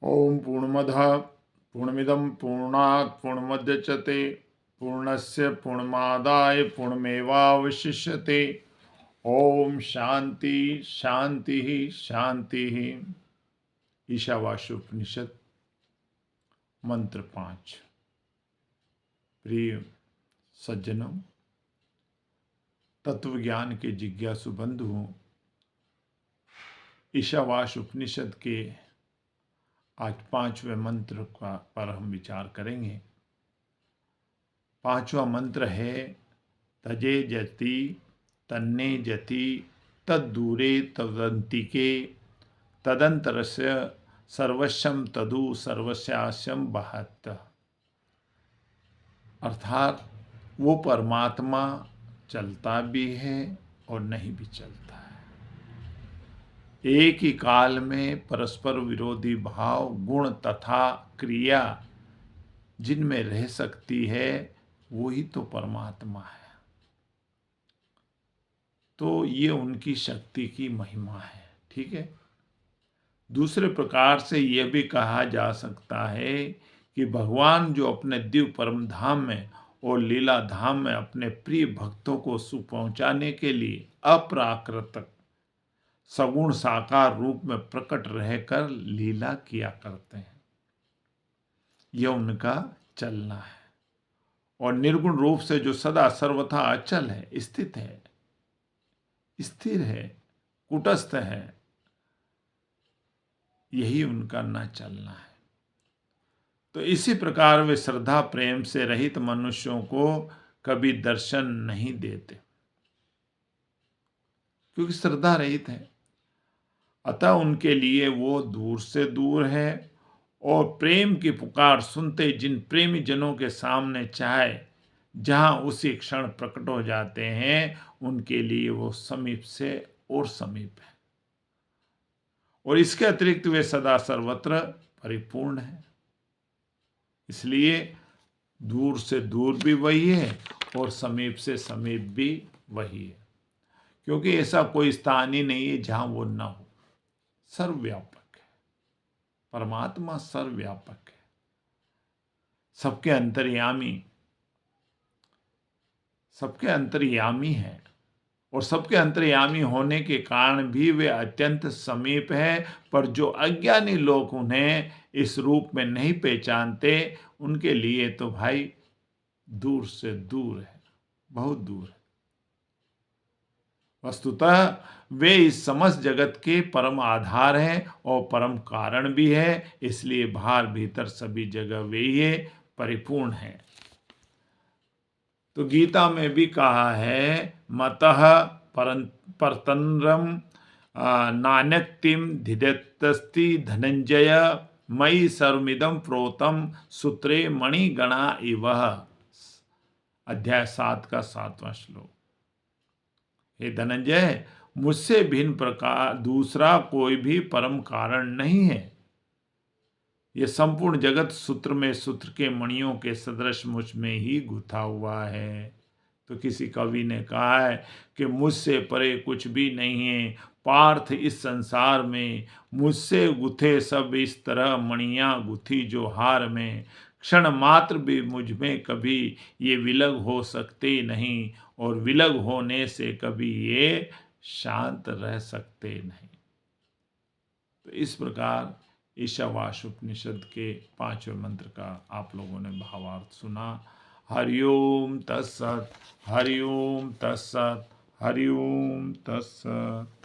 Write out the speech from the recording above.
ओम पूर्णमदः पूर्णमिदं पूर्णात् पूर्णमुदच्यते पूर्णस्य पूर्णमादाय पूर्णमेवावशिष्यते। ओम शांति शांति शांति। ईशावास्योपनिषद मंत्र 5। प्रिय सज्जनों, तत्व ज्ञान के जिज्ञासु बंधुओं, ईशावास्य उपनिषद के आज 5वें मंत्र पर हम विचार करेंगे। 5वां मंत्र है तजे जति तन्ने जति तद्दूरे तदंतिके तदंतरस्य सर्वस्यम तदु सर्वस्यास्यम बहत। अर्थात वो परमात्मा चलता भी है और नहीं भी चलता है। एक ही काल में परस्पर विरोधी भाव, गुण तथा क्रिया जिनमें रह सकती है वही तो परमात्मा है। तो ये उनकी शक्ति की महिमा है। ठीक है। दूसरे प्रकार से यह भी कहा जा सकता है कि भगवान जो अपने दिव्य परम धाम में और लीला धाम में अपने प्रिय भक्तों को सुख पहुंचाने के लिए अप्राकृत सगुण साकार रूप में प्रकट रहकर लीला किया करते हैं। यह उनका चलना है। और निर्गुण रूप से जो सदा सर्वथा अचल है, स्थित है, स्थिर है, कुटस्थ है, यही उनका न चलना है। तो इसी प्रकार वे श्रद्धा प्रेम से रहित मनुष्यों को कभी दर्शन नहीं देते, क्योंकि श्रद्धा रहित है। अतः उनके लिए वो दूर से दूर है और प्रेम की पुकार सुनते जिन प्रेमी जनों के सामने चाहे जहां उसी क्षण प्रकट हो जाते हैं, उनके लिए वो समीप से और समीप है। और इसके अतिरिक्त वे सदा सर्वत्र परिपूर्ण है। इसलिए दूर से दूर भी वही है और समीप से समीप भी वही है, क्योंकि ऐसा कोई स्थान ही नहीं है जहां वो न हो। सर्वव्यापक है परमात्मा, सर्वव्यापक है, सबके अंतर्यामी है। और सबके अंतर्यामी होने के कारण भी वे अत्यंत समीप है। पर जो अज्ञानी लोग उन्हें इस रूप में नहीं पहचानते, उनके लिए तो भाई दूर से दूर है, बहुत दूर है। वस्तुतः वे इस समस्त जगत के परम आधार हैं और परम कारण भी है। इसलिए बाहर भीतर सभी जगह वे ही परिपूर्ण है। तो गीता में भी कहा है, मतः परतंद्रम नान्यक्तिम धिदत्तस्ति धनंजय मयि सर्वमिदं प्रोतम सूत्रे मणिगणा इव। अध्याय 7 का 7वां श्लोक। हे धनंजय, मुझसे भिन्न प्रकार दूसरा कोई भी परम कारण नहीं है। यह संपूर्ण जगत सूत्र में सूत्र के मणियों के सदृश मुझ में ही गुथा हुआ है। तो किसी कवि ने कहा है कि मुझसे परे कुछ भी नहीं है पार्थ इस संसार में, मुझसे गुथे सब इस तरह मणियां गुथी जो हार में। क्षण मात्र भी मुझ में कभी ये विलग हो सकते नहीं, और विलग होने से कभी ये शांत रह सकते नहीं। तो इस प्रकार ईशावास्य उपनिषद के 5वें मंत्र का आप लोगों ने भावार्थ सुना। हरिओम तत्सत, हरिओम तत्सत, हरिओम तत्सत।